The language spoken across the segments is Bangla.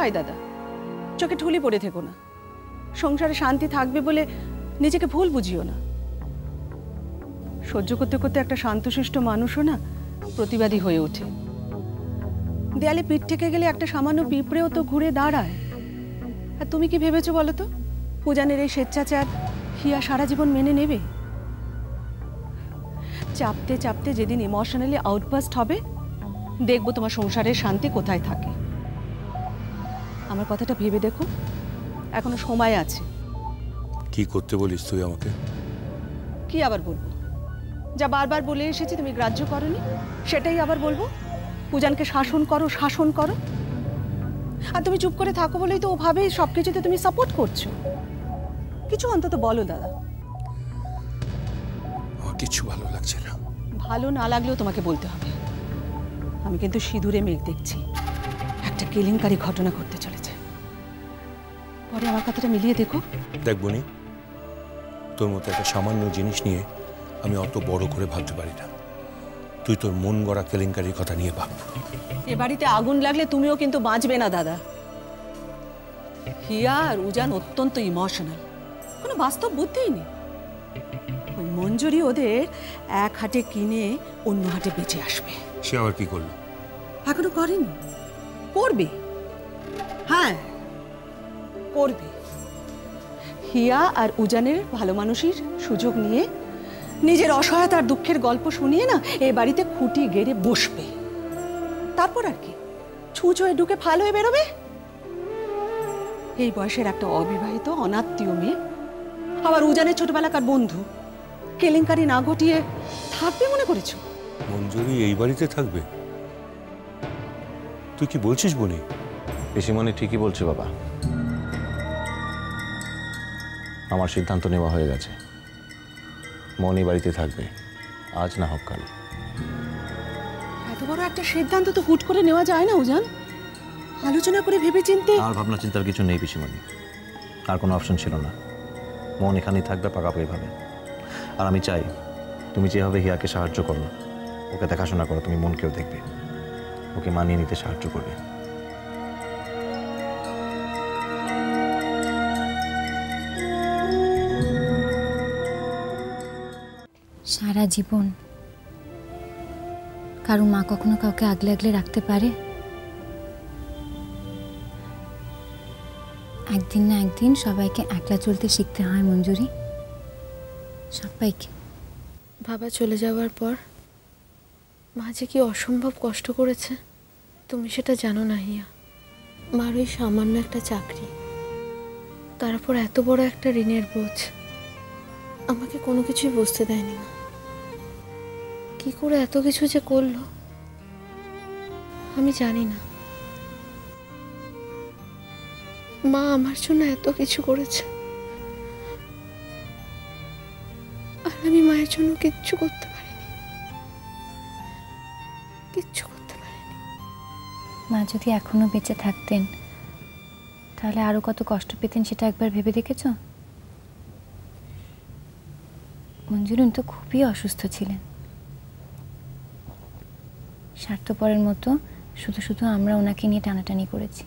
হয় দাদা, চোখে ঠুলি পড়ে থেকো না। সংসারে শান্তি থাকবে বলে নিজেকে ভুল বুঝিও না। সহ্য করতে করতে একটা শান্তশিষ্ট মানুষও না প্রতিবাদী হয়ে ওঠে। দেয়ালে পিঠ থেকে গেলে একটা সামান্য পিঁপড়েও তো ঘুরে দাঁড়ায়। আর তুমি কি ভেবেছো বলো তো, পূজানের এই স্বেচ্ছাচার হিয়া সারা জীবন মেনে নেবে? চাপতে চাপতে যেদিন ইমোশনালি আউটবাস্ট হবে, দেখবো তোমার সংসারের শান্তি কোথায় থাকে। আমার কথাটা ভেবে দেখো, এখনো সময় আছে। কি করতে বলিস তুই আমাকে? কি আবার বলবো? যা বারবার বলে এসেছি তুমি গ্রাহ্য করনি, সেটাই আবার বলবো। পূজানকে শাসন করো, শাসন করো। আর তুমি চুপ করে থাকো বলেই তো ও ভাবে সবকিছুতে তুমি সাপোর্ট করছো। কিছু অন্তত বলো দাদা। আমার কিছু ভালো লাগছে না। ভালো না লাগলেও তোমাকে বলতে হবে। আমি কিন্তু সিঁদুরে মেঘ দেখছি, একটা কেলেঙ্কারি ঘটনা ঘটতে চলেছে। পরে আমার কথাটা মিলিয়ে দেখো। দেখবো নি, তোর মতো একটা সামান্য জিনিস নিয়ে আমি অত বড় করে ভাবতে পারি না। তুই তোর মন গড়া কেলেঙ্কারির কথা নিয়ে ভাব। এ বাড়িতে আগুন লাগলে তুমিও কিন্তু বাঁচবে না দাদা। হিয়া আর উজান অত্যন্ত ইমোশনাল, কোনো বাস্তব বুদ্ধিই নেই। ওই মঞ্জুরি ওদের এক হাটে কিনে অন্য হাটে বেঁচে আসবে। সে আবার কি করলো? এখনো করেনি, করবে। হ্যাঁ করবে। হিয়া আর উজানের ভালো মানুষের সুযোগ নিয়ে নিজের অসহায়তার দুঃখের গল্প শুনিয়ে না এই বাড়িতে খুঁটি গেড়ে বসবে। তারপর আর কি, ছুঁচ হয়ে ঢুকে ফাল হয়ে বেরোবে। এই বয়সের একটা অবিবাহিত অনাত্মীয় মেয়ে, আবার উজানের ছোটবেলাকার বন্ধু, কেলেঙ্কারি না ঘটিয়ে থাকবে মনে করেছো? মঞ্জুরি এই বাড়িতে থাকবে? তুই কি বলছিস বনি? পিসিমণি ঠিকই বলছে বাবা। আমার সিদ্ধান্ত নেওয়া হয়ে গেছে, মনি বাড়িতে থাকবে, আজ না হোক কাল। এত বড় একটা সিদ্ধান্ত তো হুট করে নেওয়া যায় না উজান, আলোচনা করে ভেবে চিন্তে। আর ভাবনা চিন্তার কিছু নেই পিসিমণি, আর কোনো অপশন ছিল না। মন এখানেই থাকবে পাকাপাকিভাবে। আর আমি চাই তুমি যেভাবে হিয়াকে সাহায্য করো, ওকে দেখাশোনা করো, তুমি মনকেও দেখবে, ওকে মানিয়ে নিতে সাহায্য করবে। সারা জীবন কারো মা কখনো কাউকে আগলে আগলে রাখতে পারে? একদিন না একদিন সবাইকে একলা চলতে শিখতে হয় মঞ্জুরি, সবাইকে। বাবা চলে যাওয়ার পর মা যে কি অসম্ভব কষ্ট করেছে তুমি সেটা জানো না হিয়া। মার ওই সামান্য একটা চাকরি, তারপর এত বড় একটা ঋণের বোঝ, আমাকে কোনো কিছুই বুঝতে দেয়নি মা। কি করে এত কিছু যে করলো আমি জানি না। মা আমার জন্য এত কিছু করেছে, আর আমি মায়ের জন্য কিচ্ছু করতে পারিনি, কিচ্ছু করতে পারিনি। মা যদি এখনো বেঁচে থাকতেন তাহলে আরো কত কষ্ট পেতেন সেটা একবার ভেবে দেখেছ? মঞ্জুরি তো খুবই অসুস্থ ছিলেন, স্বার্থপরের মতো শুধু শুধু আমরা ওনাকে নিয়ে টানাটানি করেছি।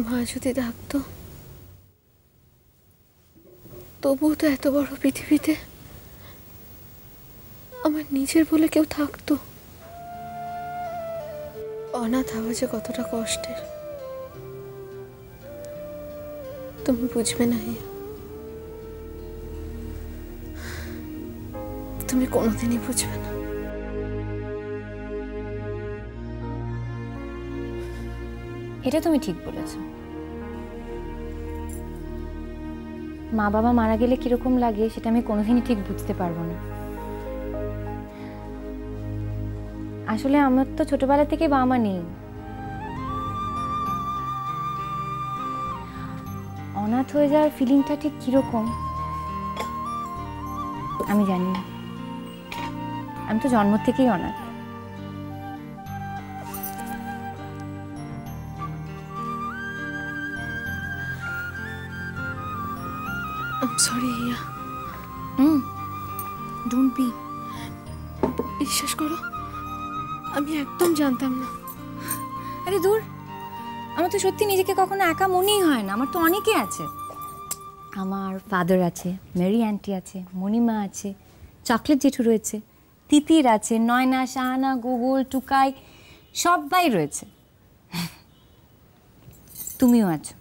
মা যদি থাকতো তবুও তো এত বড় পৃথিবীতে আমার নিজের বলে কেউ থাকতো। অনাথ হওয়া যে কতটা কষ্টের তুমি বুঝবে না হিয়া, তুমি কোনোদিনই বুঝবে না। এটা তুমি ঠিক বলেছ। মা বাবা মারা গেলে কিরকম লাগে সেটা আমি কোনোদিনই ঠিক বুঝতে পারবো না। আসলে আমার তো ছোটবেলা থেকে বাবা মা নেই। অনাথ হয়ে যাওয়ার ফিলিংটা ঠিক কিরকম আমি জানি না। আমি তো জন্ম থেকেই অনাথ। I'm sorry Hiya. Don't be. বিশ্বাস করো আমি একদম জানতাম না। আরে দূর, আমার তো সত্যি নিজেকে কখনো একা মনেই হয় না, আমার তো অনেকে আছে। আমার ফাদার আছে, মেরি আন্টি আছে, মণিমা আছে, চকলেট জেঠু রয়েছে, তিতির আছে, নয়না, শাহানা, গুগল, টুকাই, সবাই রয়েছে। তুমিও আছো।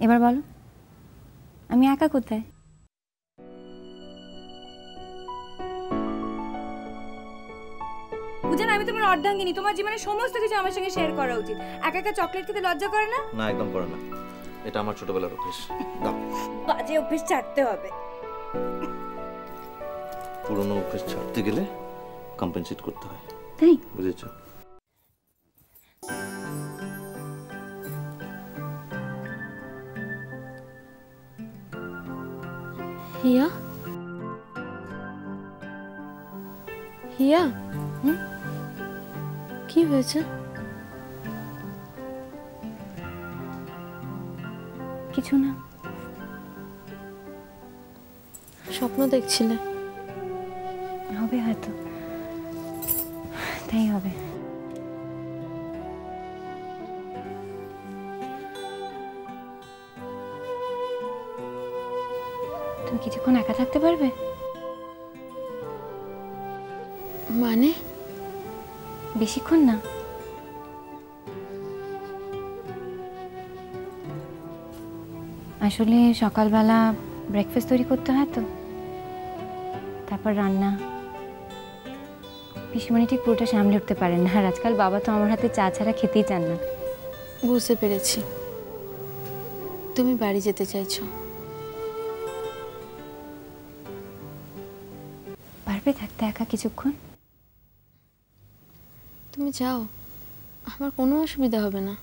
এবার বলো আমি একা কোথায়? বুঝেন, আমি তোমার অর্ধাঙ্গিনী, তোমার জীবনে সমস্ত কিছু আমার সঙ্গে শেয়ার করা উচিত। একা একা চকলেট খেতে লজ্জা করে না? না, একদম করে না। এটা আমার ছোটবেলার অভ্যেস। দাও। বাজে অভ্যেস ছাড়তে হবে। পুরনো অভ্যেস ছাড়তে গেলে কম্পেনসেট করতে হয়, তাই বুঝেছো? হিয়া, হিয়া, কি হয়েছে? কিছু না। স্বপ্ন দেখছিলে? হবে হয়তো, তাই হবে। তুমি কিছুক্ষণ একা থাকতে পারবে? মানে? বেশিক্ষণ না। আসলে সকালবেলা ব্রেকফাস্ট তৈরি করতে হয় তো, তারপর রান্না। পিসিমণি ঠিক পুরোটা সামলে উঠতে পারেন না, আর আজকাল বাবা তো আমার হাতে চা ছাড়া খেতেই চান না। বুঝতে পেরেছি, তুমি বাড়ি যেতে চাইছো। পারবে থাকতে একা কিছুক্ষণ? তুমি যাও, আমার কোনো অসুবিধা হবে না।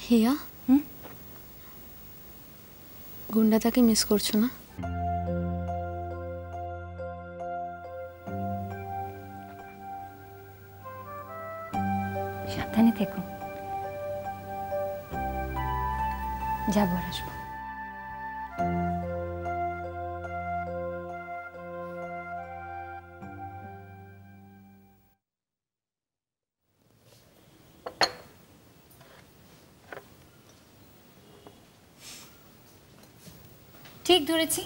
হিয়া, গুন্ডাটাকে মিস করছো না? সাবধানে থেকো। যাবো আর আসবো। ঠিক ধরেছি,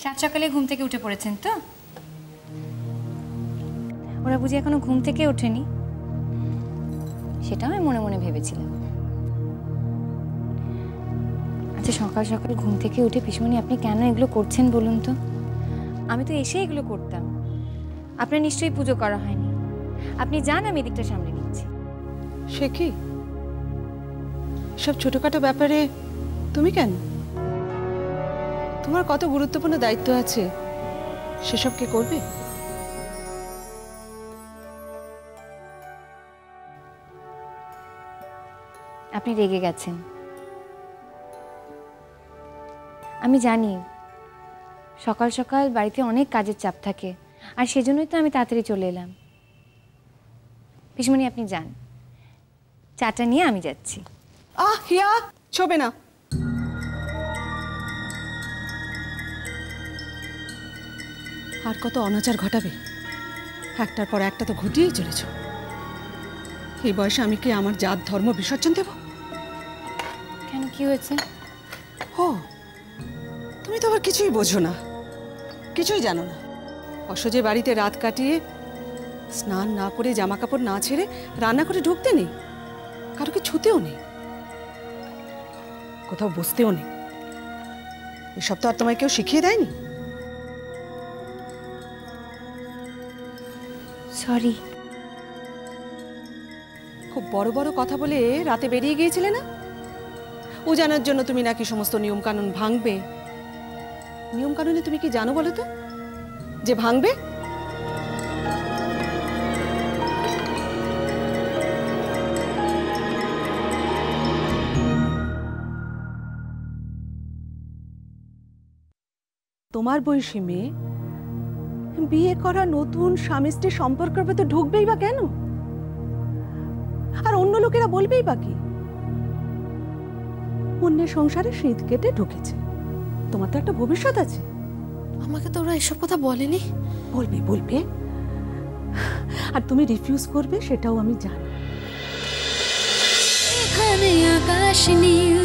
সাত সকালে ঘুম থেকে উঠে পড়েছেন তো? ওরা বুঝি এখনো ঘুম থেকে ওঠেনি, সেটাও আমি মনে মনে ভেবেছিলাম। আচ্ছা, সকাল সকাল ঘুম থেকে উঠে পিসমণি আপনি কেন এগুলো করছেন বলুন তো? আমি তো এসে এগুলো করতাম। আপনার নিশ্চয়ই পুজো করা হয়নি। আপনি যান, আমি এদিকটা সামলে নিচ্ছি। সে কি সব ছোটখাটো ব্যাপারে তুমি কেন? তোমার কত গুরুত্বপূর্ণ দায়িত্ব আছে, সেসব কে করবে? আপনি রেগে গেছেন, আমি জানি। সকাল সকাল বাড়িতে অনেক কাজের চাপ থাকে, আর সেজন্যই তো আমি তাড়াতাড়ি চলে এলাম। পিসমণি আপনি যান, চাটা নিয়ে আমি যাচ্ছি। হিয়া, ছোবে না। আর কত অনাচার ঘটাবে? একটার পর একটা তো ঘটিয়েই চলেছ। এই বয়সে আমি কি আমার জাত ধর্ম বিসর্জন দেব? কেন, কি হয়েছে? ও, তুমি তো আবার কিছুই বোঝো না, কিছুই জানো না। অসহ্যে বাড়িতে রাত কাটিয়ে স্নান না করে, জামা কাপড় না ছেড়ে রান্না করে ঢুকতে নেই, কারোকে ছুতেও নেই, কোথাও বসতেও নেই। এসব তো আর তোমায় কেউ শিখিয়ে দেয়নি। সরি। খুব বড় বড় কথা বলে রাতে বেরিয়ে গিয়েছিলে না? উজানের জন্য তুমি নাকি সমস্ত নিয়ম কানুন ভাঙবে। নিয়ম কানুনে তুমি কি জানো বলো তো, যে ভাঙবে? তোমার বয়সী মেয়ে বিয়ে করা নতুন স্বামী স্ত্রী সম্পর্কের ভেতর ঢুকবেই বা কেন? আর অন্য লোকেরা বলবেই বা কি? অন্যের সংসারে শীত কেটে ঢুকেছে, তোমার তো একটা ভবিষ্যৎ আছে। আমাকে তো ওরা এসব কথা বলেনি। বলবে বলবে, আর তুমি রিফিউজ করবে সেটাও আমি জানি। এখানে আকাশ নীল,